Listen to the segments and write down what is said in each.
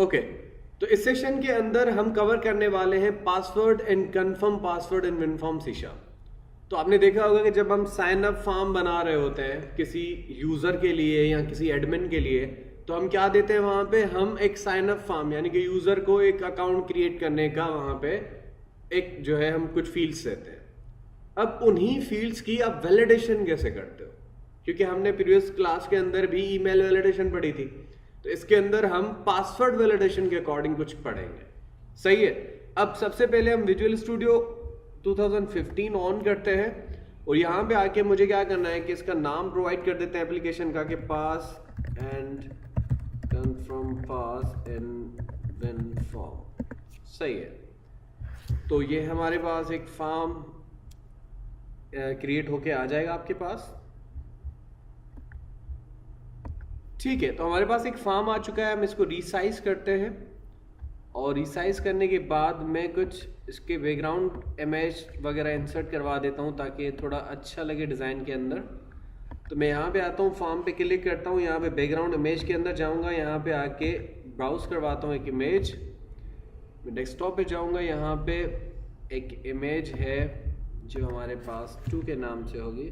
Okay, तो इस session के अंदर हम कवर करने वाले हैं password and confirm password in WinForm C sharp. तो आपने देखा होगा कि जब हम साइन अप फॉर्म बना रहे होते हैं किसी यूजर के लिए या किसी एडमिन के लिए, तो हम क्या देते हैं वहां पे, हम एक साइन अप फॉर्म यानी कि यूजर को एक अकाउंट क्रिएट करने का वहां पे एक जो है हम कुछ फील्ड्स देते हैं। अब उन्हीं फील्ड्स की आप वैलिडेशन कैसे करते हो, क्योंकि हमने प्रीवियस क्लास के अंदर भी ईमेल वैलिडेशन पढ़ी थी, तो इसके अंदर हम पासवर्ड वैलिडेशन के अकॉर्डिंग कुछ पढ़ेंगे। सही है। अब सबसे पहले हम विजुअल स्टूडियो 2015 ऑन करते हैं और यहाँ पे आके मुझे क्या करना है कि इसका नाम प्रोवाइड कर देते हैं एप्लीकेशन का, कि पास एंड कंफर्म पास इन विनफॉर्म। सही है। तो ये हमारे पास एक फॉर्म क्रिएट होके आ जाएगा आपके पास। ठीक है, तो हमारे पास एक फॉर्म आ चुका है। हम इसको रिसाइज करते हैं और रिसाइज करने के बाद मैं कुछ इसके बैकग्राउंड इमेज वगैरह इंसर्ट करवा देता हूँ ताकि थोड़ा अच्छा लगे डिज़ाइन के अंदर। तो मैं यहाँ पे आता हूँ, फॉर्म पे क्लिक करता हूँ, यहाँ पे बैकग्राउंड इमेज के अंदर जाऊँगा, यहाँ पे आके ब्राउज करवाता हूँ एक इमेज। मैं डेस्कटॉप पे जाऊँगा, यहाँ पे एक इमेज है जो हमारे पास 2 के नाम से होगी।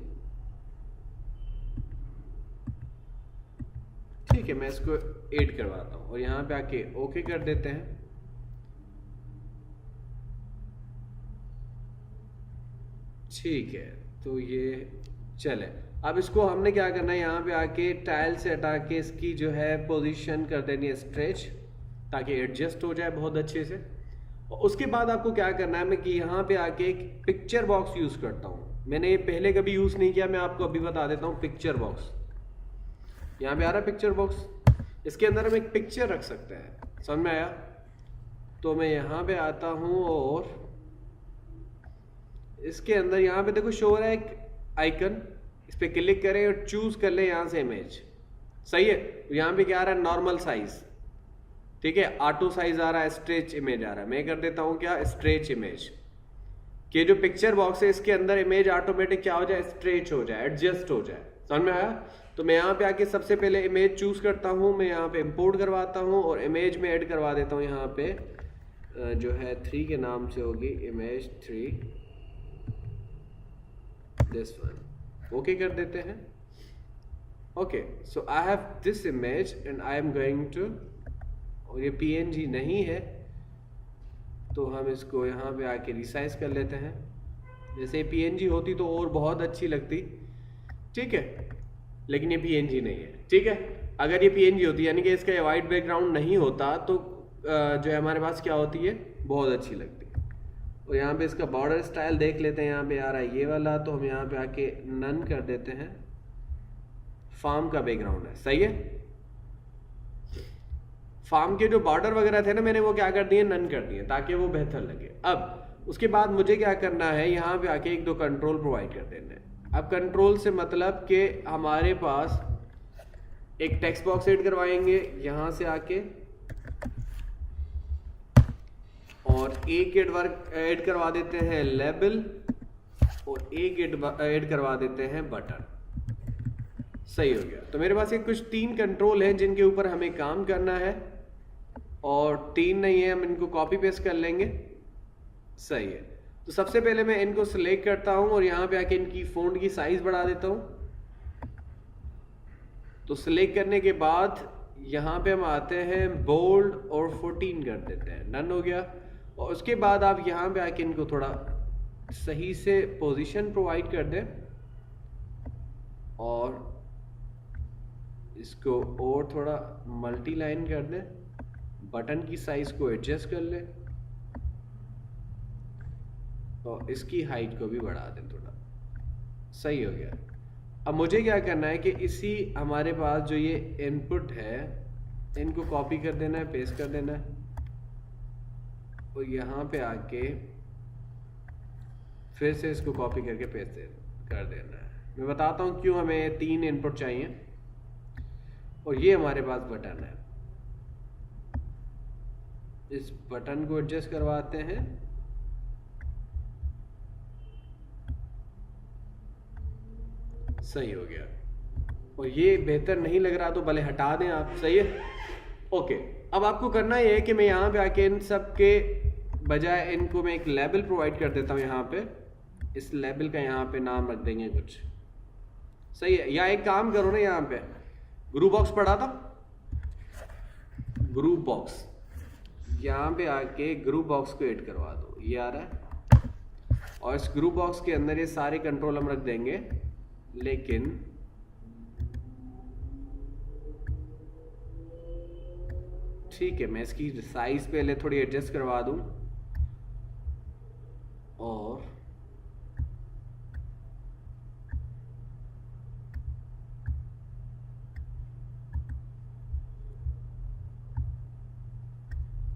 ठीक है, मैं इसको ऐड करवाता हूँ और यहाँ पे आके ओके कर देते हैं। ठीक है, तो ये चले। अब इसको हमने क्या करना है, यहाँ पे आके टाइल से हटा के इसकी जो है पोजीशन कर देनी है स्ट्रेच, ताकि एडजस्ट हो जाए बहुत अच्छे से। और उसके बाद आपको क्या करना है, मैं कि यहाँ पे आके एक पिक्चर बॉक्स यूज करता हूँ। मैंने ये पहले कभी यूज नहीं किया, मैं आपको अभी बता देता हूँ। पिक्चर बॉक्स यहाँ पे आ रहा है, पिक्चर बॉक्स। इसके अंदर हम एक पिक्चर रख सकते हैं, समझ में आया? तो मैं यहाँ पे आता हूँ और इसके अंदर यहाँ पे देखो शो हो रहा है एक आइकन, इस पे क्लिक करें और चूज कर ले यहाँ से इमेज। सही है। तो यहाँ पे क्या आ रहा है, नॉर्मल साइज। ठीक है, ऑटो साइज आ रहा है, स्ट्रेच इमेज आ रहा है। मैं कर देता हूँ क्या, स्ट्रेच इमेज। कि जो पिक्चर बॉक्स है इसके अंदर इमेज ऑटोमेटिक क्या हो जाए, स्ट्रेच हो जाए, एडजस्ट हो जाए। समझ में आया? तो मैं यहाँ पे आके सबसे पहले इमेज चूज करता हूँ, मैं यहाँ पे इंपोर्ट करवाता हूँ और इमेज में ऐड करवा देता हूँ। यहाँ पे जो है 3 के नाम से होगी, इमेज 3, दिस वन। ओके कर देते हैं। Okay, so I have this image and I am going to, और ये PNG नहीं है तो हम इसको यहाँ पे आके रिसाइज कर लेते हैं। जैसे PNG होती तो और बहुत अच्छी लगती। ठीक है, लेकिन ये PNG नहीं है। ठीक है, अगर ये PNG होती यानी कि इसका वाइट बैकग्राउंड नहीं होता तो जो है हमारे पास क्या होती है, बहुत अच्छी लगती। और यहाँ पे इसका बॉर्डर स्टाइल देख लेते हैं, यहाँ पे आ रहा है ये वाला, तो हम यहाँ पे आके नन कर देते हैं। फार्म का बैकग्राउंड है, सही है। फार्म के जो बॉर्डर वगैरह थे ना, मैंने वो क्या कर दिए, नन कर दिए, ताकि वो बेहतर लगे। अब उसके बाद मुझे क्या करना है, यहाँ पे आके 1-2 कंट्रोल प्रोवाइड कर देने हैं। अब कंट्रोल से मतलब कि हमारे पास एक टेक्स्ट बॉक्स ऐड करवाएंगे यहाँ से आके, और एक ऐड करवा देते हैं लेबल, और एक ऐड करवा देते हैं बटन। सही हो गया। तो मेरे पास एक कुछ 3 कंट्रोल हैं जिनके ऊपर हमें काम करना है, और 3 नहीं है, हम इनको कॉपी पेस्ट कर लेंगे। सही है। तो सबसे पहले मैं इनको सिलेक्ट करता हूं और यहाँ पे आके इनकी फ़ॉन्ट की साइज बढ़ा देता हूं। तो सिलेक्ट करने के बाद यहाँ पे हम आते हैं बोल्ड और 14 कर देते हैं, डन हो गया। और उसके बाद आप यहाँ पे आके इनको थोड़ा सही से पोजीशन प्रोवाइड कर दें और इसको और थोड़ा मल्टी लाइन कर दें, बटन की साइज को एडजस्ट कर लें और इसकी हाइट को भी बढ़ा दें थोड़ा। सही हो गया। अब मुझे क्या करना है कि इसी हमारे पास जो ये इनपुट है इनको कॉपी कर देना है, पेस्ट कर देना है, और यहाँ पे आके फिर से इसको कॉपी करके पेस्ट कर देना है। मैं बताता हूँ क्यों हमें 3 इनपुट चाहिए। और ये हमारे पास बटन है, इस बटन को एडजस्ट करवाते हैं। सही हो गया। और ये बेहतर नहीं लग रहा तो भले हटा दें आप। सही है। ओके, अब आपको करना ये है कि मैं यहाँ पे आके इन सब के बजाय इनको मैं एक लेबल प्रोवाइड कर देता हूँ। यहाँ पे इस लेबल का यहाँ पे नाम रख देंगे कुछ, सही है। या एक काम करो ना, यहाँ पे ग्रुप बॉक्स पढ़ा था, ग्रुप बॉक्स, यहाँ पे आके ग्रुप बॉक्स को ऐड करवा दो, ये आ रहा है। और इस ग्रुप बॉक्स के अंदर ये सारे कंट्रोल हम रख देंगे, लेकिन ठीक है, मैं इसकी साइज पहले थोड़ी एडजस्ट करवा दूं। और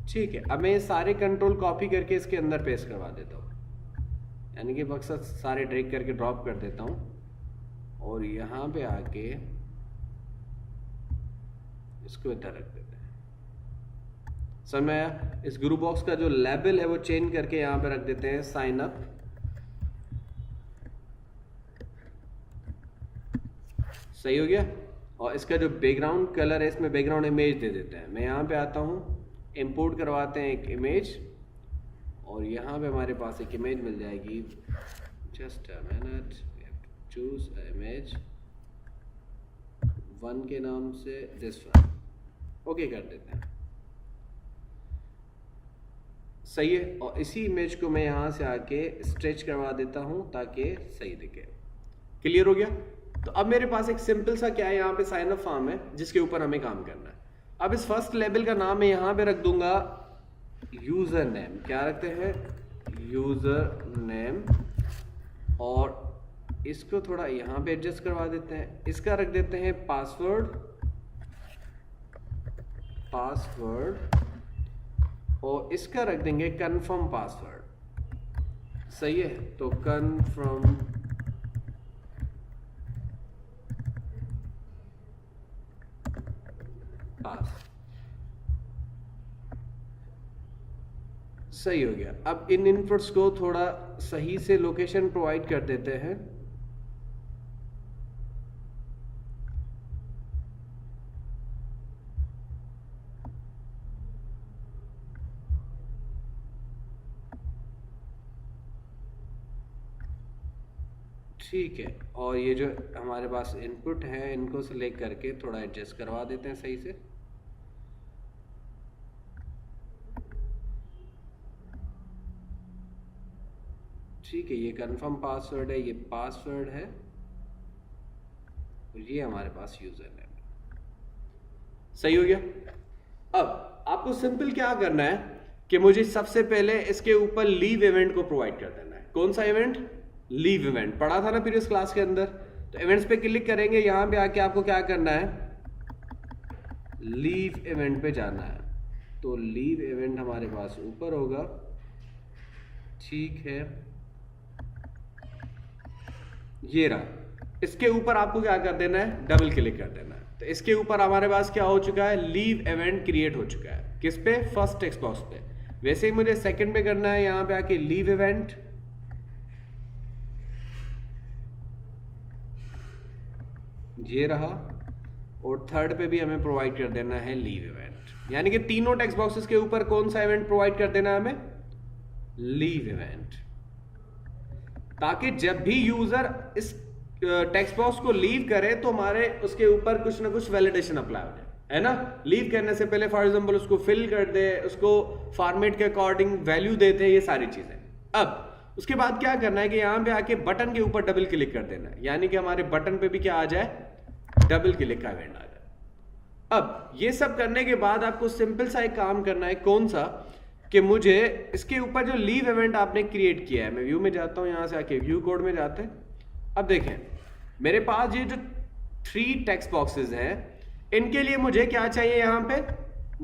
ठीक है, अब मैं ये सारे कंट्रोल कॉपी करके इसके अंदर पेस्ट करवा देता हूँ, यानी कि मकसद सारे ड्रैग करके ड्रॉप कर देता हूँ। और यहाँ पे आके इसको इधर रख देते हैं। समझ में आया? इस ग्रुप बॉक्स का जो लेबल है वो चेंज करके यहाँ पे रख देते हैं साइन अप। सही हो गया। और इसका जो बैकग्राउंड कलर है, इसमें बैकग्राउंड इमेज दे देते हैं। मैं यहाँ पे आता हूँ, इंपोर्ट करवाते हैं एक इमेज, और यहाँ पे हमारे पास एक इमेज मिल जाएगी। Just a minute, choose image 1 के नाम से, दिस वन, ओके कर देते हैं। सही है। और इसी इमेज को मैं यहाँ से आके स्ट्रेच करवा देता हूँ ताकि सही दिखे। क्लियर हो गया? तो अब मेरे पास एक सिंपल सा क्या है, यहाँ पे साइन अप फॉर्म है जिसके ऊपर हमें काम करना है। अब इस फर्स्ट लेवल का नाम मैं यहाँ पे रख दूंगा यूजर नेम। क्या रखते हैं? User name. और इसको थोड़ा यहाँ पे एडजस्ट करवा देते हैं। इसका रख देते हैं पासवर्ड, और इसका रख देंगे कंफर्म पासवर्ड। सही है। तो कंफर्म पास, सही हो गया। अब इन इनपुट्स को थोड़ा सही से लोकेशन प्रोवाइड कर देते हैं। ठीक है। और ये जो हमारे पास इनपुट है, इनको सेलेक्ट करके थोड़ा एडजस्ट करवा देते हैं सही से। ठीक है, ये कंफर्म पासवर्ड है, ये पासवर्ड है, और ये हमारे पास यूजर नेम। सही हो गया। अब आपको सिंपल क्या करना है कि मुझे सबसे पहले इसके ऊपर लीव इवेंट को प्रोवाइड कर देना है। कौन सा इवेंट? Leave event. पढ़ा था ना प्रीवियस क्लास के अंदर। तो इवेंट्स पे क्लिक करेंगे, यहां पे आके आपको क्या करना है? लीव इवेंट पे जाना है। तो लीव इवेंट हमारे पास ऊपर होगा। ठीक है, ये रहा। इसके ऊपर आपको क्या कर देना है? डबल क्लिक कर देना है। तो इसके ऊपर हमारे पास क्या हो चुका है? लीव इवेंट क्रिएट हो चुका है। किस पे? फर्स्ट टेक्स्ट बॉक्स पे। वैसे ही मुझे सेकंड पे करना है, यहां पे आके लीव इवेंट, ये रहा। और थर्ड पे भी हमें प्रोवाइड कर देना है लीव इवेंट। यानी कि तीनों टेक्स्ट बॉक्सेस के ऊपर कौन सा इवेंट प्रोवाइड कर देना है हमें? Leave event. ताकि जब भी यूजर इस टेक्स्ट बॉक्स को लीव करे तो हमारे उसके ऊपर कुछ ना कुछ वैलिडेशन अप्लाई हो जाए, है ना। लीव करने से पहले फॉर एग्जांपल उसको फिल कर दे, उसको फॉर्मेट के अकॉर्डिंग वैल्यू देते हैं, ये सारी चीजें। अब उसके बाद क्या करना है कि यहां पे आके बटन के ऊपर डबल क्लिक कर देना है, यानी कि हमारे बटन पे भी क्या आ जाए? डबल क्लिक का इवेंट आ जाए। अब ये सब करने के बाद आपको सिंपल सा एक काम करना है। कौन सा? कि मुझे इसके ऊपर जो लीव इवेंट आपने क्रिएट किया है, मैं व्यू में जाता हूं, यहां से आके व्यू कोड में जाते हैं। अब देखें मेरे पास ये जो 3 टेक्स्ट बॉक्सेस हैं, इनके लिए मुझे क्या चाहिए? यहां पे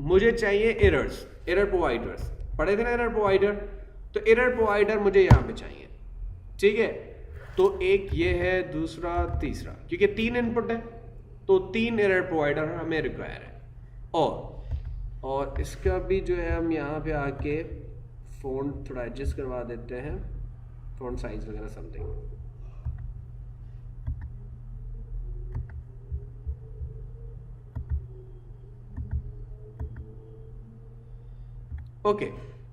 मुझे चाहिए एरर्स, एरर प्रोवाइडर्स। पढ़े थे ना एरर प्रोवाइडर? तो एरर प्रोवाइडर मुझे यहां पे चाहिए। ठीक है, तो एक ये है, दूसरा, तीसरा, क्योंकि 3 इनपुट है तो 3 एरर प्रोवाइडर हमें रिक्वायर है। और इसका भी जो है हम यहाँ पे आके फ़ॉन्ट थोड़ा एडजस्ट करवा देते हैं, फ़ॉन्ट साइज वगैरह समथिंग। ओके,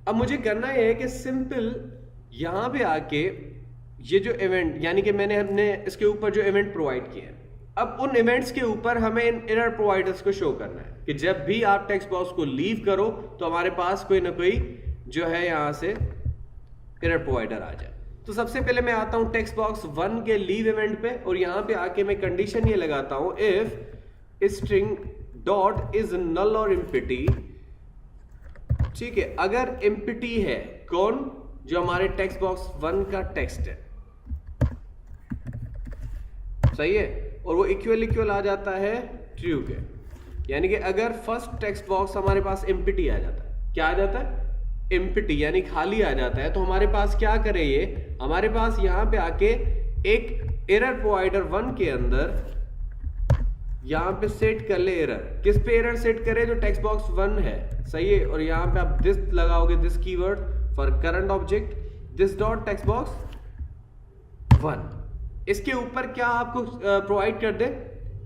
अब मुझे करना है कि सिंपल यहां पे आके ये जो इवेंट, यानी कि मैंने अपने इसके ऊपर जो इवेंट प्रोवाइड किए हैं, अब उन इवेंट्स के ऊपर हमें इन एरर प्रोवाइडर्स को शो करना है कि जब भी आप टेक्स्ट बॉक्स को लीव करो तो हमारे पास कोई ना कोई जो है यहां से एरर प्रोवाइडर आ जाए। तो सबसे पहले मैं आता हूं टेक्स्ट बॉक्स 1 के लीव इवेंट पे, और यहां पे आके मैं कंडीशन ये लगाता हूं if string dot is null और एम्प्टी। ठीक है, अगर एम्प्टी है कौन, जो हमारे टेक्स्ट बॉक्स 1 का टेक्स्ट है, सही है, और वो इक्वल आ जाता है ट्रू के, यानी कि अगर फर्स्ट टेक्स्ट बॉक्स हमारे पास एम्प्टी आ जाता है, क्या आ जाता है, एम्प्टी यानी खाली आ जाता है, तो हमारे पास क्या करे, ये हमारे पास यहां पे आके एक एरर प्रोवाइडर 1 के अंदर यहां पे सेट कर ले एरर। किस पे एरर सेट करे, जो टेक्स्ट बॉक्स 1 है, सही है, और यहां पे आप दिस लगाओगे, this keyword for current object, this dot text box 1। इसके ऊपर क्या आपको प्रोवाइड कर दे,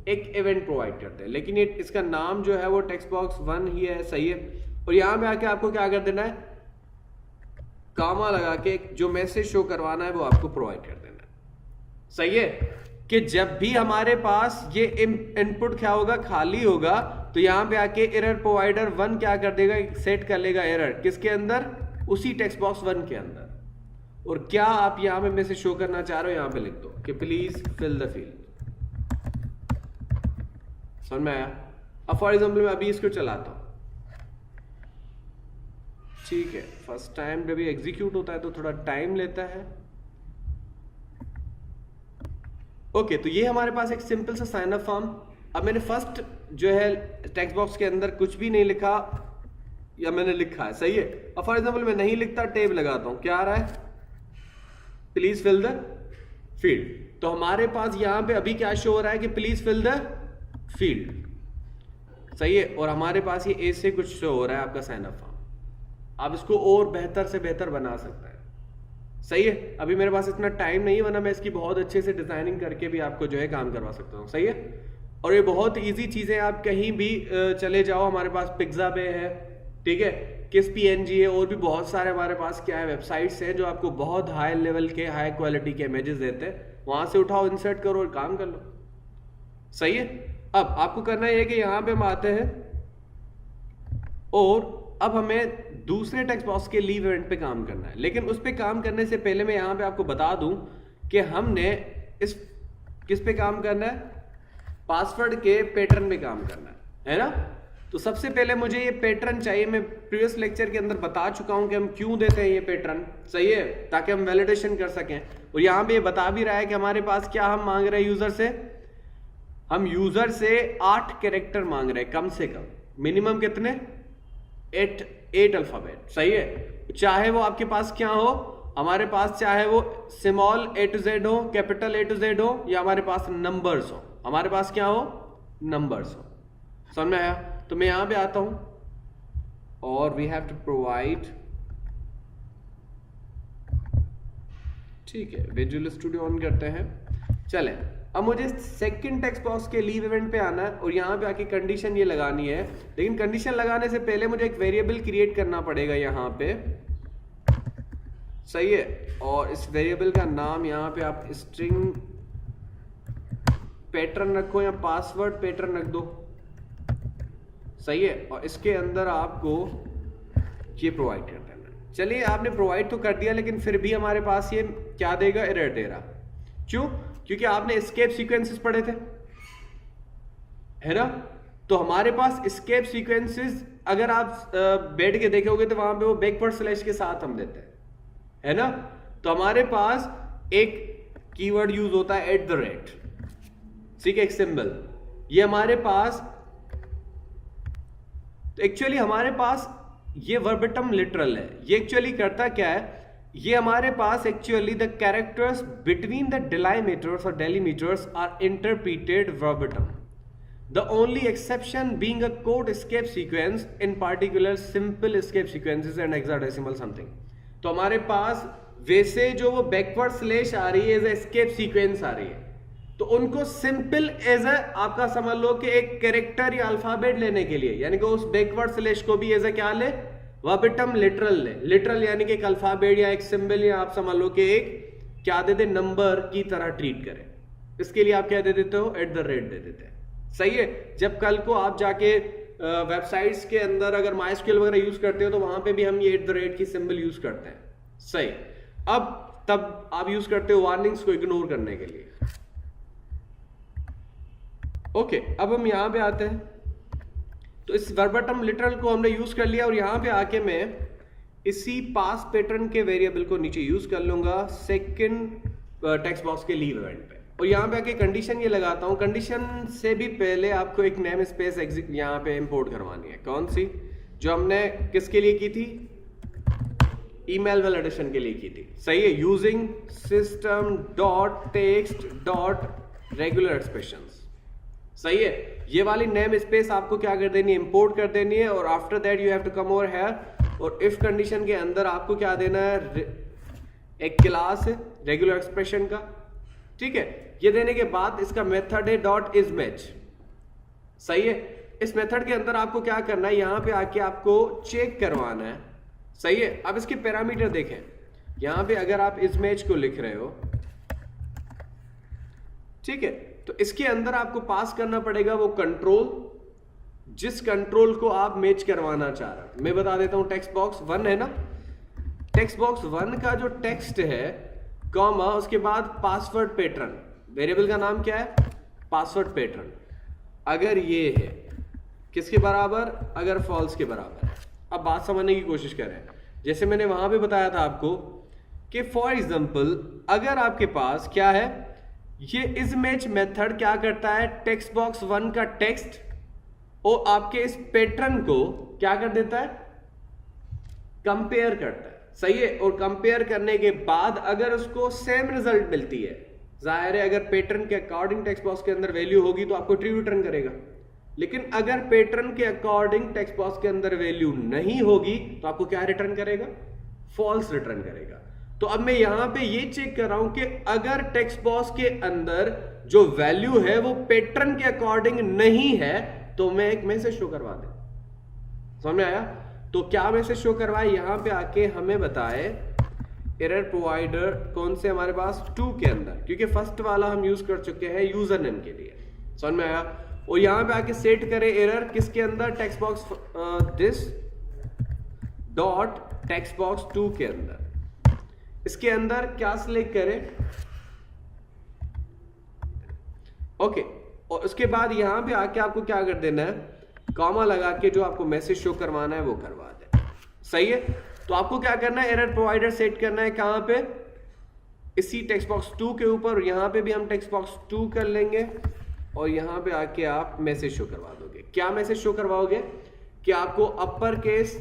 एक इवेंट प्रोवाइड कर दे, लेकिन ये इसका नाम जो है वो टेक्स्ट बॉक्स 1 ही है, सही है, और यहां पे आके आपको क्या कर देना है, कामा लगा के जो मैसेज शो करवाना है वो आपको प्रोवाइड कर देना है, सही है, कि जब भी हमारे पास ये इनपुट क्या होगा, खाली होगा, तो यहां पे आके एरर प्रोवाइडर 1 क्या कर देगा, सेट कर लेगा एरर किसके अंदर, उसी टेक्स्ट बॉक्स 1 के अंदर। और क्या आप यहां पे मैसेज शो करना चाह रहे हो, यहां पे लिख दो कि प्लीज फिल द फील्ड। समझ में आया? अब फॉर एग्जाम्पल मैं अभी इसको चलाता हूं, ठीक है, फर्स्ट टाइम जब ये एग्जीक्यूट होता है तो थोड़ा टाइम लेता है। ओके, तो ये हमारे पास एक सिंपल सा साइन अप फॉर्म। अब मैंने फर्स्ट जो है टेक्स्ट बॉक्स के अंदर कुछ भी नहीं लिखा, या मैंने लिखा है, सही है। अब फॉर एग्जाम्पल मैं नहीं लिखता, टैब लगाता हूं, क्या आ रहा है, प्लीज फिल द फील्ड। तो हमारे पास यहां पे अभी क्या शो हो रहा है कि प्लीज फिल द फील्ड, सही है, और हमारे पास ये ए से कुछ शो हो रहा है आपका साइन अप फॉर्म। आप इसको और बेहतर से बेहतर बना सकते हैं, सही है। अभी मेरे पास इतना टाइम नहीं, वरना मैं इसकी बहुत अच्छे से डिजाइनिंग करके भी आपको जो है काम करवा सकता हूँ, सही है। और ये बहुत इजी चीजें, आप कहीं भी चले जाओ, हमारे पास पिक्साबे है, ठीक है, किस PNG है, और भी बहुत सारे हमारे पास क्या है वेबसाइट्स हैं जो आपको बहुत हाई लेवल के, हाई क्वालिटी के इमेजेस देते हैं, वहां से उठाओ, इंसर्ट करो और काम कर लो, सही है। अब आपको करना है कि यहां पे हम आते हैं, और अब हमें दूसरे टेक्स्ट बॉक्स के लीव इवेंट पे काम करना है, लेकिन उस पे काम करने से पहले मैं यहां पे आपको बता दूं कि हमने इस किस पे काम करना है, पासवर्ड के पैटर्न पे काम करना है ना। तो सबसे पहले मुझे ये पैटर्न चाहिए। मैं प्रीवियस लेक्चर के अंदर बता चुका हूं कि हम क्यों देते हैं ये पैटर्न, सही है, ताकि हम वैलिडेशन कर सकें। और यहां पे ये बता भी रहा है कि हमारे पास क्या हम मांग रहे हैं यूजर से, हम यूजर से 8 कैरेक्टर मांग रहे हैं कम से कम, मिनिमम कितने, 8 अल्फाबेट, सही है। चाहे वो आपके पास क्या हो, हमारे पास चाहे वो स्मॉल A to Z हो, कैपिटल A to Z हो, या हमारे पास नंबर्स हो, हमारे पास क्या हो, नंबर्स हो। समझ में आया? तो मैं यहां पे आता हूं और वी हैव टू प्रोवाइड, ठीक है, विजुअल स्टूडियो ऑन करते हैं। चले, अब मुझे सेकंड टेक्स्ट बॉक्स के लीव इवेंट पे आना है और यहां पे आके कंडीशन ये लगानी है, लेकिन कंडीशन लगाने से पहले मुझे एक वेरिएबल क्रिएट करना पड़ेगा यहां पे, सही है। और इस वेरिएबल का नाम यहां पे आप स्ट्रिंग पैटर्न रखो या पासवर्ड पैटर्न रख दो, सही है। और इसके अंदर आपको ये प्रोवाइड कर देना। चलिए, आपने प्रोवाइड तो कर दिया, लेकिन फिर भी हमारे पास ये क्या देगा, एरर दे रहा। क्यों? क्योंकि आपने एस्केप सीक्वेंसेस पढ़े थे, है ना। तो हमारे पास एस्केप सीक्वेंसेस अगर आप बैठ के देखोगे तो वहां पे वो बैकवर्ड स्लैश के साथ हम देते हैं, है ना। तो हमारे पास एक कीवर्ड यूज होता है @ ठीक है, एक सिंबल, ये हमारे पास, तो एक्चुअली हमारे पास ये वर्बेटम लिटरल है। ये एक्चुअली करता क्या है, ये हमारे पास actually the characters between the delimiters और delimiters are interpreted verbatim, the only exception being a code escape sequence, in particular simple escape sequences and hexadecimal something. तो हमारे पास वैसे जो वो बैकवर्ड स्लैश आ रही है एज एस्केप सीक्वेंस आ रही है, तो उनको सिंपल एज ए आपका समझ लो कि एक कैरेक्टर या अल्फाबेट लेने के लिए, यानी कि उस बैकवर्ड स्लैश को भी एज ए क्या ले, वर्बिटम लिटरल ले, लिटरल यानी कि एक अल्फाबेट या एक सिंबल या आप समझ लो कि एक क्या दे दे, नंबर की तरह ट्रीट करें। इसके लिए आप क्या दे देते हो, @ दे देते हैं। सही है। जब कल को आप जाके वेबसाइट्स के अंदर अगर MySQL वगैरह यूज करते हो तो वहां पे भी हम ये @ की सिंबल यूज करते हैं। सही। अब तब आप यूज करते हो वार्निंग्स को इग्नोर करने के लिए। ओके, अब हम यहां पे आते हैं। तो इस वर्बटम लिटरल को हमने यूज कर लिया और यहां पे आके मैं इसी पास पैटर्न के वेरिएबल को नीचे यूज कर लूंगा सेकंड टेक्स्ट बॉक्स के लीव इवेंट पे, और यहाँ पे आके कंडीशन ये लगाता हूँ। कंडीशन से भी पहले आपको एक नेम स्पेस यहाँ पे इंपोर्ट करवानी है। कौन सी? जो हमने किसके लिए की थी, ईमेल वैलिडेशन के लिए की थी। सही है। Using system dot text dot regular expressions. सही है। ये वाली नेम स्पेस आपको क्या कर देनी है, इंपोर्ट कर देनी है। और after that you have to come over here और इफ कंडीशन के अंदर आपको क्या देना है, एक क्लास है रेगुलर एक्सप्रेशन का। ठीक है। ये देने के बाद इसका मेथड है डॉट इज मैच। सही है। इस मेथड के अंदर आपको क्या करना है, यहां पे आके आपको चेक करवाना है। सही है। अब इसके पैरामीटर देखें, यहां पे अगर आप इस मैच को लिख रहे हो, ठीक है, तो इसके अंदर आपको पास करना पड़ेगा वो कंट्रोल, जिस कंट्रोल को आप मैच करवाना चाह रहे हो। मैं बता देता हूं, टेक्स्ट बॉक्स 1 है ना, टेक्स्ट बॉक्स 1 का जो टेक्स्ट है कॉमा उसके बाद पासवर्ड पैटर्न, वेरिएबल का नाम क्या है, पासवर्ड पैटर्न, अगर ये है किसके बराबर, अगर फॉल्स के बराबर है। अब बात समझने की कोशिश करें। जैसे मैंने वहां पे बताया था आपको कि फॉर एग्जांपल अगर आपके पास क्या है, ये इस मैच मेथड क्या करता है, टेक्स्ट बॉक्स 1 का टेक्स्ट और आपके इस पैटर्न को क्या कर देता है, कंपेयर करता है। सही है। और कंपेयर करने के बाद अगर उसको सेम रिजल्ट मिलती है, जाहिर है अगर पैटर्न के अकॉर्डिंग टेक्स्ट बॉक्स के अंदर वैल्यू होगी तो आपको ट्रू रिटर्न करेगा। लेकिन अगर पैटर्न के अकॉर्डिंग टेक्स्ट बॉक्स के अंदर वैल्यू नहीं होगी तो आपको क्या रिटर्न करेगा, फॉल्स रिटर्न करेगा। तो अब मैं यहां पे ये चेक कर रहा हूं कि अगर टेक्स्ट बॉक्स के अंदर जो वैल्यू है वो पैटर्न के अकॉर्डिंग नहीं है तो मैं एक मैसेज शो करवा दे। समझ में आया? तो क्या मैसेज शो करवाए, यहां पे आके हमें बताए एरर प्रोवाइडर कौन से हमारे पास 2 के अंदर, क्योंकि फर्स्ट वाला हम यूज कर चुके हैं यूजर नेम के लिए। समझ में आया? और यहां पे आके सेट करें एरर किसके अंदर, text box this dot text box 2 के अंदर। इसके अंदर क्या सिलेक्ट करें, ओके। और उसके बाद यहां पे आके आपको क्या कर देना है, कॉमा लगा के जो आपको मैसेज शो करवाना है वो करवा दे। सही है। तो आपको क्या करना है, एरर प्रोवाइडर सेट करना है कहां पे, इसी टेक्स्ट बॉक्स 2 के ऊपर। यहां पे भी हम टेक्स्ट बॉक्स 2 कर लेंगे और यहां पे आके आप मैसेज शो करवा दोगे। क्या मैसेज शो करवाओगे कि आपको अपर केस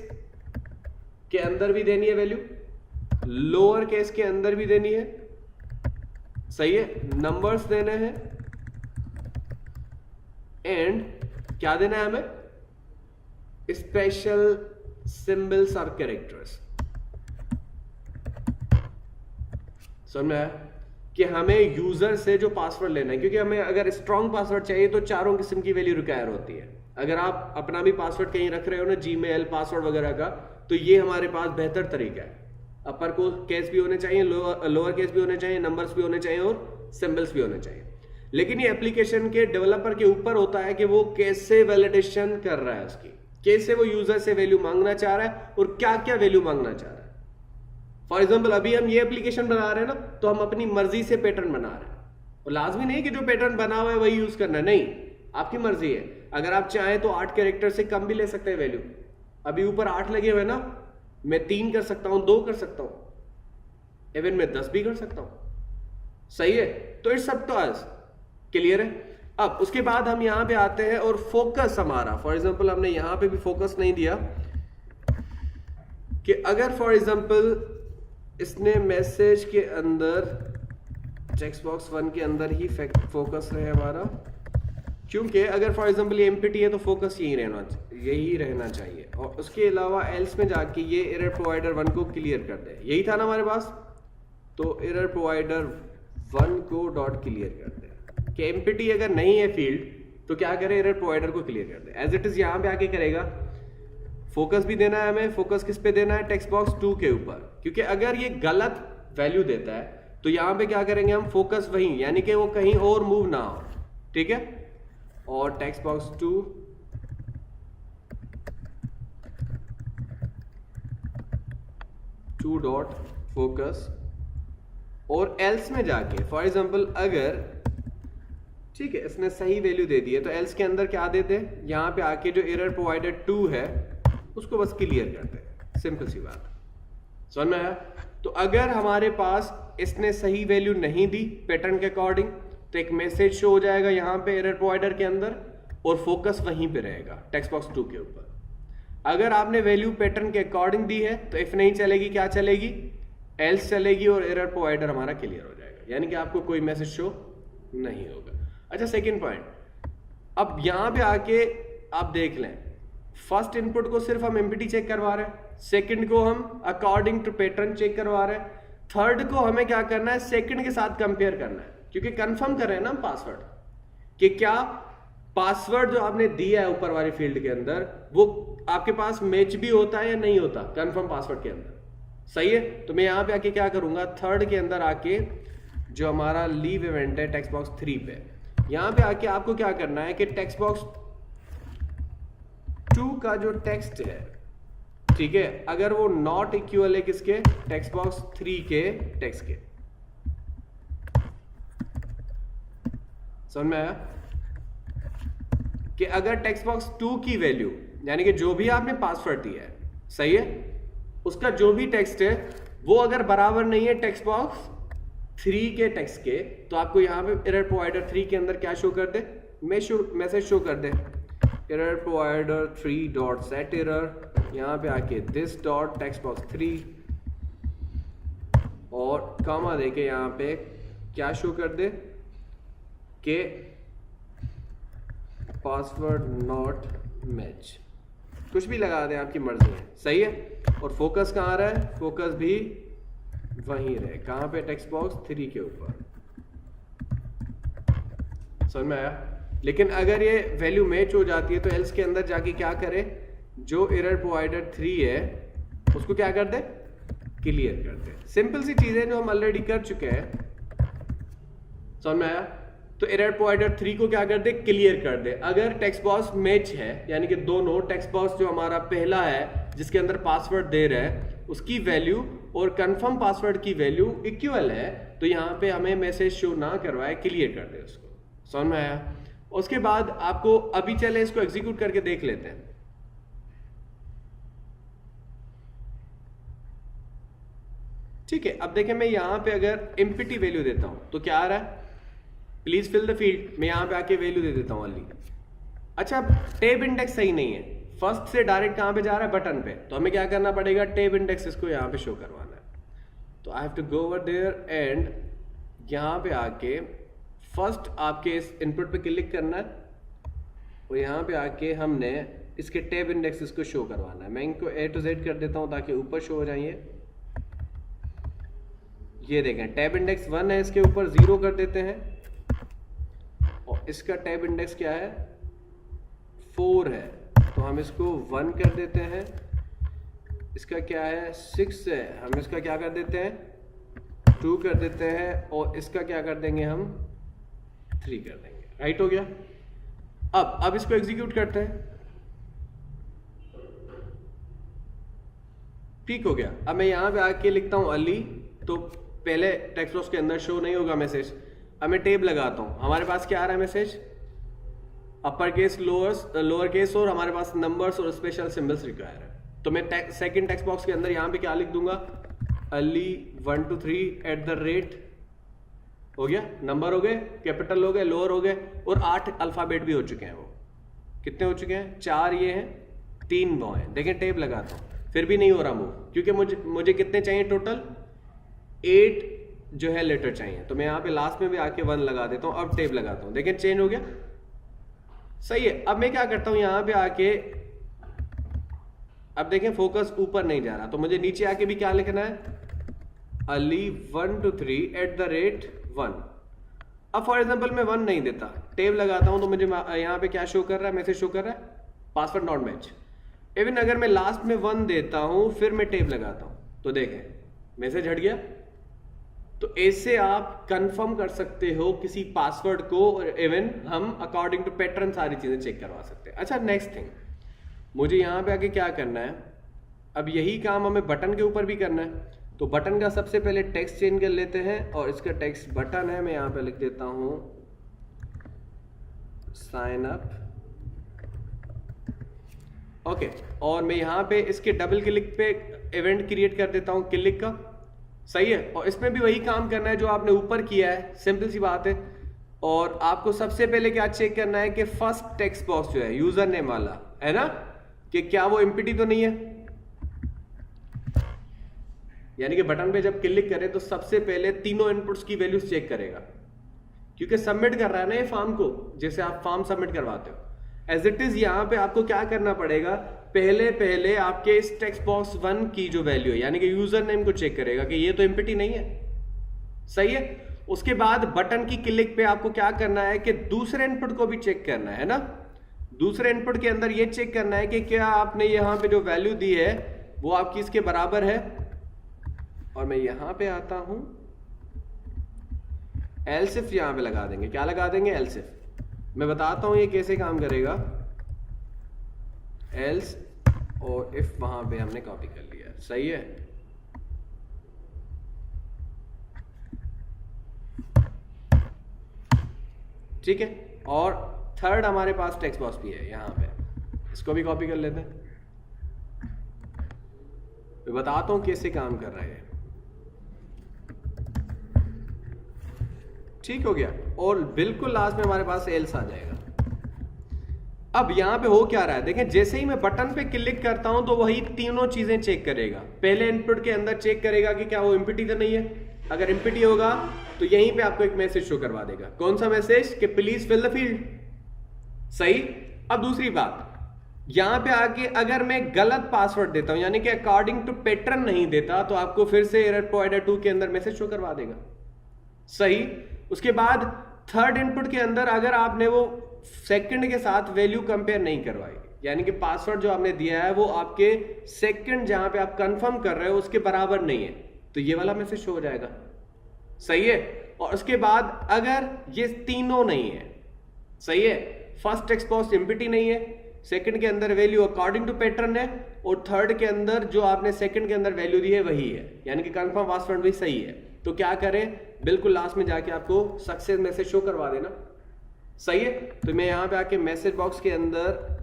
के अंदर भी देनी है वैल्यू, लोअर केस के अंदर भी देनी है। सही है। नंबर्स देने हैं एंड क्या देना है हमें, स्पेशल सिंबल्स और कैरेक्टर्स। समझ में आया कि हमें यूजर से जो पासवर्ड लेना है, क्योंकि हमें अगर स्ट्रॉन्ग पासवर्ड चाहिए तो चारों किस्म की वैल्यू रिक्वायर होती है। अगर आप अपना भी पासवर्ड कहीं रख रहे हो ना, जीमेल पासवर्ड वगैरह का, तो ये हमारे पास बेहतर तरीका है। अपर को केस भी होने चाहिए, लोअर केस भी होने चाहिए, नंबर्स भी होने चाहिए और सिंबल्स भी होने चाहिए। लेकिन ये एप्लीकेशन के डेवलपर के ऊपर होता है कि वो कैसे वैलिडेशन कर रहा है उसकी, कैसे वो यूजर से वैल्यू मांगना चाह रहा है और क्या क्या वैल्यू मांगना चाह रहा है। फॉर एग्जांपल अभी हम ये एप्लीकेशन बना रहे हैं ना, तो हम अपनी मर्जी से पैटर्न बना रहे हैं और लाजमी नहीं कि जो पैटर्न बना हुआ है वही यूज करना है, नहीं, आपकी मर्जी है। अगर आप चाहें तो 8 कैरेक्टर से कम भी ले सकते हैं वैल्यू। अभी ऊपर 8 लगे हुए ना, मैं 3 कर सकता हूं, 2 कर सकता हूं, इवन मैं 10 भी कर सकता हूं। सही है। तो it's up to us. Clear है? अब उसके बाद हम यहां पे आते हैं और फोकस हमारा, फॉर एग्जांपल हमने यहां पे भी फोकस नहीं दिया कि अगर फॉर एग्जांपल इसने मैसेज के अंदर टेक्स्ट बॉक्स 1 के अंदर ही फोकस रहे हमारा, क्योंकि अगर फॉर एग्जांपल ये एम्प्टी है तो फोकस यही रहना चाहिए। और उसके अलावा एल्स में जाके ये एरर प्रोवाइडर 1 को क्लियर कर दे, यही था ना हमारे पास। तो error provider 1 co dot clear कर दे कि एम्प्टी अगर नहीं है फील्ड तो क्या करे, एरर प्रोवाइडर को क्लियर कर दे। एज इट इज यहां पे आके करेगा फोकस भी देना है हमें, फोकस किस पे देना है, टेक्स्ट बॉक्स 2 के ऊपर, क्योंकि अगर ये गलत वैल्यू देता है तो यहां पे क्या करेंगे हम, फोकस वहीं, यानी कि वो कहीं और मूव ना हो, ठीक है। और टेक्स्ट बॉक्स 2 डॉट फोकस, और एल्स में जाके फॉर एग्जांपल अगर, ठीक है, इसने सही वैल्यू दे दी है तो एल्स के अंदर क्या देते हैं, यहां पे आके जो एरर प्रोवाइडेड 2 है उसको बस क्लियर करते हैं, सिंपल सी बात, समझ में आया। तो अगर हमारे पास इसने सही वैल्यू नहीं दी पैटर्न के अकॉर्डिंग तो एक मैसेज शो हो जाएगा यहां पे एरर प्रोवाइडर के अंदर, और फोकस वहीं पे रहेगा टेक्स्ट बॉक्स 2 के ऊपर। अगर आपने वैल्यू पैटर्न के अकॉर्डिंग दी है तो इफ नहीं चलेगी, क्या चलेगी, एल्स चलेगी, और एरर प्रोवाइडर हमारा क्लियर हो जाएगा, यानी कि आपको कोई मैसेज शो नहीं होगा। अच्छा, सेकंड पॉइंट, अब यहां पे आके आप देख लें, फर्स्ट इनपुट को सिर्फ हम एमपीटी चेक करवा रहे हैं, सेकंड को हम अकॉर्डिंग टू पैटर्न चेक करवा रहे हैं, थर्ड को हमें क्या करना है, सेकंड के साथ कंपेयर करना है, क्योंकि कंफर्म कर रहे हैं ना हम पासवर्ड, कि क्या पासवर्ड जो आपने दिया है ऊपर वाली फील्ड के अंदर वो आपके पास मैच भी होता है या नहीं होता कंफर्म पासवर्ड के अंदर, सही है। तो मैं यहां पे आके क्या करूंगा, थर्ड के अंदर आके जो हमारा लीव इवेंट है टेक्स्ट बॉक्स 3 पे, यहां पे आके आपको क्या करना है कि टेक्स्ट बॉक्स 2 का जो टेक्स्ट है, ठीक है, अगर वो नॉट इक्वल है किसके, टेक्स्ट बॉक्स 3 के टेक्स्ट के, समझ में आया, कि अगर टेक्स्ट बॉक्स 2 की वैल्यू, यानी कि जो भी आपने पासवर्ड दिया है, सही है, उसका जो भी टेक्स्ट है वो अगर बराबर नहीं है टेक्स्ट बॉक्स 3 के टेक्स्ट के, तो आपको यहां पे एरर प्रोवाइडर 3 के अंदर क्या शो कर दे, मैसेज शो कर दे, error provider 3 dot set error, यहां पे आके दिस डॉट टेक्स्ट बॉक्स 3 और कॉमा देके यहां पे क्या शो कर दे कि पासवर्ड नॉट मैच, कुछ भी लगा दें, आपकी मर्जी है, सही है। और फोकस कहाँ रहा है, फोकस भी वहीं रहे, कहाँ पे, टेक्स्ट बॉक्स 3 के ऊपर, समझ में आया। लेकिन अगर ये वैल्यू मैच हो जाती है तो एल्स के अंदर जाके क्या करे, जो एरर प्रोवाइडर 3 है उसको क्या कर दे, क्लियर कर दे। सिंपल सी चीजें जो हम ऑलरेडी कर चुके हैं, समझ में आया। तो एरर प्रोवाइडर 3 को क्या कर दे, क्लियर कर दे। अगर टेक्स्ट बॉक्स मैच है, यानी कि दोनों टेक्स्ट बॉक्स जो हमारा पहला है जिसके अंदर पासवर्ड दे रहा है उसकी वैल्यू और कंफर्म पासवर्ड की वैल्यू इक्वल है, तो यहाँ पे हमें मैसेज शो ना करवाए, क्लियर कर दे उसको, समझ में आया। उसके बाद आपको अभी चले इसको एग्जीक्यूट करके देख लेते हैं। ठीक है, अब देखें मैं यहां पे अगर एम्प्टी वैल्यू देता हूं तो क्या आ रहा है, प्लीज फिल द फील्ड, मैं यहां पे आके वैल्यू दे देता हूं वाली। अच्छा, टेब इंडेक्स सही नहीं है, फर्स्ट से डायरेक्ट कहां पे जा रहा है, बटन पे, तो हमें क्या करना पड़ेगा, टेब इंडेक्स इसको यहां पे शो करवाना है। तो I have to go over there and यहां पे आके फर्स्ट आपके इस इनपुट पे क्लिक करना है और यहां पे आके हमने इसके टेब इंडेक्स इसको शो करवाना है। मैं इनको A to Z कर देता हूं ताकि ऊपर शो हो जाइए। ये देखें टैब इंडेक्स 1 है, इसके ऊपर 0 कर देते हैं, और इसका टैब इंडेक्स क्या है, 4 है, तो हम इसको 1 कर देते हैं। इसका क्या है, 6 है, हम इसका क्या कर देते हैं, 2 कर देते हैं, और इसका क्या कर देंगे, हम 3 कर देंगे। राइट हो गया। अब इसको एग्जीक्यूट करते हैं। ठीक हो गया। अब मैं यहां पे आके लिखता हूं अली, तो पहले टेक्स्ट बॉक्स के अंदर शो नहीं होगा मैसेज। अब मैं टेब लगाता हूं, हमारे पास क्या आ रहा है message, upper case, lower case, और हमारे पास नंबर्स और स्पेशल सिंबल्स रिक्वायर है। तो मैं सेकंड टेक्स्ट बॉक्स के अंदर यहां पे क्या लिख दूंगा, अली 1 2 3 हो गया, नंबर हो गए, कैपिटल हो गए, लोअर हो गए, और 8 अल्फाबेट भी हो चुके हैं। वो कितने हो चुके हैं, 4 ये हैं, 3 वो हैं। देखें टेब लगाता हूं, फिर भी नहीं हो रहा मूव, क्योंकि मुझे कितने चाहिए, टोटल 8 जो है लेटर चाहिए। तो मैं यहाँ पे लास्ट में भी आके 1 लगा देता हूँ। अब टेब लगाता हूँ, देखें चेंज हो गया, सही है। अब मैं क्या करता हूँ, यहाँ पे आके अब देखें फोकस ऊपर नहीं जा रहा, तो मुझे नीचे आके भी क्या लिखना है, अली 1 2 3 @1। अब फॉर एग्जाम्पल मैं 1 नहीं देता, टेब लगाता हूं, तो मुझे यहाँ पे क्या शो कर रहा है, मैसेज शो कर रहा है, पासवर्ड नॉट मैच। इवन अगर मैं लास्ट में 1 देता हूं फिर मैं टेप लगाता हूं तो देखें मैसेज हट गया। तो ऐसे आप कंफर्म कर सकते हो किसी पासवर्ड को, और इवन हम अकॉर्डिंग टू पैटर्न सारी चीजें चेक करवा सकते हैं। अच्छा नेक्स्ट थिंग, मुझे यहाँ पे आके क्या करना है, अब यही काम हमें बटन के ऊपर भी करना है। तो बटन का सबसे पहले टेक्स्ट चेंज कर लेते हैं, और इसका टेक्स्ट बटन है, मैं यहाँ पे लिख देता हूँ साइन अप। ओके, और मैं यहाँ पे इसके डबल क्लिक पे इवेंट क्रिएट कर देता हूँ क्लिक का, सही है। और इसमें भी वही काम करना है जो आपने ऊपर किया है, सिंपल सी बात है। और आपको सबसे पहले क्या चेक करना है कि फर्स्ट टेक्स्ट बॉक्स जो है यूजर नेम वाला है ना, कि क्या वो एम्प्टी तो नहीं है। यानी कि बटन पे जब क्लिक करें तो सबसे पहले तीनों इनपुट्स की वैल्यूज चेक करेगा, क्योंकि सबमिट कर रहा है ना ये फॉर्म को, जैसे आप फॉर्म सबमिट करवाते हो। एज इट इज यहाँ पे आपको क्या करना पड़ेगा, पहले आपके इस टेक्स्ट बॉक्स 1 की जो वैल्यू है यानी कि यूजर नेम को चेक करेगा कि ये तो एम्प्टी नहीं है, सही है। उसके बाद बटन की क्लिक पे आपको क्या करना है कि दूसरे इनपुट को भी चेक करना है ना। दूसरे इनपुट के अंदर ये चेक करना है कि क्या आपने यहाँ पे जो वैल्यू दी है वो आपकी इसके बराबर है। और मैं यहां पे आता हूं, एल्सिफ यहां पे लगा देंगे। क्या लगा देंगे? एल्सिफ। मैं बताता हूं ये कैसे काम करेगा। एल्स और इफ वहां पे हमने कॉपी कर लिया, सही है। ठीक है, और थर्ड हमारे पास टेक्स्ट बॉक्स भी है यहां पे, इसको भी कॉपी कर लेते हैं। मैं बताता हूं कैसे काम कर रहा है। ठीक हो गया, और बिल्कुल लास्ट में हमारे पास एल्स आ जाएगा। अब यहां पे हो क्या रहा है, देखें जैसे ही मैं बटन पे क्लिक करता हूं तो वही तीनों चीजें चेक करेगा। पहले इनपुट के अंदर चेक करेगा कि क्या वो एम्प्टी तो नहीं है। अगर एम्प्टी होगा तो यहीं पे आपको एक मैसेज शो करवा देगा। कौन सा मैसेज? कि प्लीज फिल द फील्ड, सही। अब दूसरी बात, यहां पे आके अगर मैं गलत पासवर्ड देता हूं यानी कि अकॉर्डिंग टू पैटर्न नहीं देता तो आपको फिर से एरर प्रोवाइडर 2 के अंदर मैसेज शो करवा देगा, सही। उसके बाद थर्ड इनपुट के अंदर अगर आपने वो सेकंड के साथ वैल्यू कंपेयर नहीं करवाई, यानी कि पासवर्ड जो आपने दिया है वो आपके सेकंड जहां पे आप कंफर्म कर रहे हो उसके बराबर नहीं है, तो ये वाला मैसेज शो हो जाएगा, सही है। और उसके बाद अगर ये तीनों नहीं है, सही है, फर्स्ट टेक्स्ट बॉक्स एम्प्टी नहीं है, सेकंड के अंदर वैल्यू अकॉर्डिंग टू पैटर्न है, और थर्ड के अंदर जो आपने सेकंड के अंदर वैल्यू दी है वही है, यानी कि कंफर्म पासवर्ड भी सही है, तो क्या करें, बिल्कुल लास्ट में जाके आपको सक्सेस मैसेज शो करवा देना, सही है। तो मैं यहां पे आके मैसेज बॉक्स के अंदर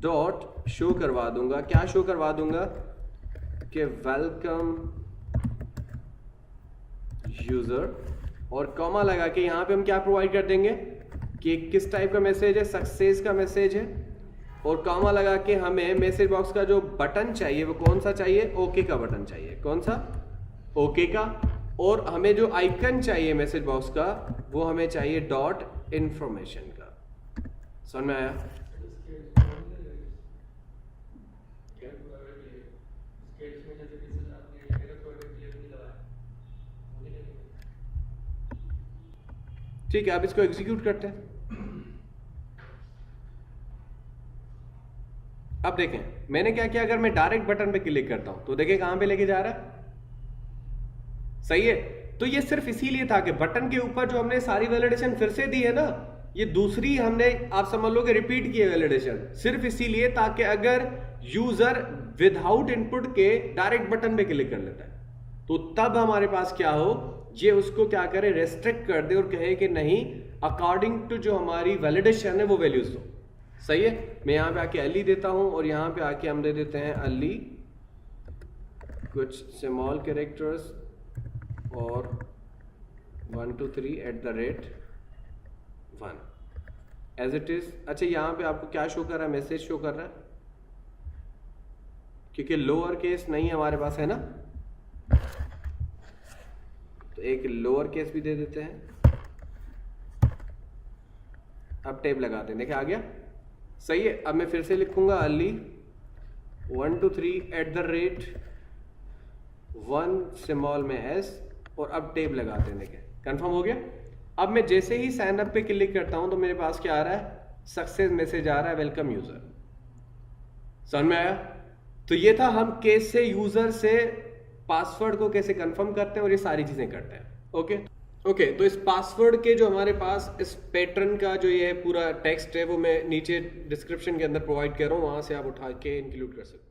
डॉट शो करवा दूंगा। क्या शो करवा दूंगा कि वेलकम यूजर, और कॉमा लगा के यहां पे हम क्या प्रोवाइड कर देंगे कि किस टाइप का मैसेज है, सक्सेस का मैसेज है। और कॉमा लगा के हमें मैसेज बॉक्स का जो बटन चाहिए वो कौन सा चाहिए, ओके का बटन चाहिए। कौन सा? ओके का। और हमें जो आइकन चाहिए मैसेज बॉक्स का वो हमें चाहिए डॉट इंफॉर्मेशन का। समझ में आया? ठीक है, अब इसको एग्जीक्यूट करते हैं। अब देखें मैंने क्या किया, अगर मैं डायरेक्ट बटन पे क्लिक करता हूं तो देखें कहां पे लेके जा रहा है, सही है। तो ये सिर्फ इसीलिए था कि बटन के ऊपर जो हमने सारी वैलिडेशन फिर से दी है ना, ये दूसरी हमने, आप समझ लो कि रिपीट की है वैलिडेशन, सिर्फ इसीलिए ताकि अगर यूजर विदाउट इनपुट के डायरेक्ट बटन पे क्लिक कर लेता है तो तब हमारे पास क्या हो, ये उसको क्या करे, रेस्ट्रिक्ट कर दे और कहे कि नहीं, अकॉर्डिंग टू जो हमारी वैलिडेशन है वो वैल्यूज दो, सही है। मैं यहाँ पे आके अली देता हूं, और यहाँ पे आके हम दे देते हैं अली कुछ स्मॉल कैरेक्टर्स और 1 2 3 @1 एज इट इज। अच्छा, यहाँ पे आपको क्या शो कर रहा है, मैसेज शो कर रहा है, क्योंकि लोअर केस नहीं हमारे पास है ना, तो एक लोअर केस भी दे देते हैं। अब टेब लगाते हैं, देखिए आ गया, सही है। अब मैं फिर से लिखूंगा अली 1 2 3 @1 स्मॉल में s, और अब टेब लगाते हैं, देखिए कंफर्म हो गया। अब मैं जैसे ही साइन अप पे क्लिक करता हूं तो मेरे पास क्या आ रहा है, सक्सेस मैसेज आ रहा है, वेलकम यूजर, समझ में आया? तो ये था हम कैसे यूजर से पासवर्ड को कैसे कंफर्म करते हैं और ये सारी चीजें करते हैं। ओके, तो इस पासवर्ड के जो हमारे पास इस पैटर्न का जो ये पूरा टेक्स्ट है वो मैं नीचे डिस्क्रिप्शन के अंदर प्रोवाइड कर रहा हूँ, वहां से आप उठा के इंक्लूड कर सकते हैं।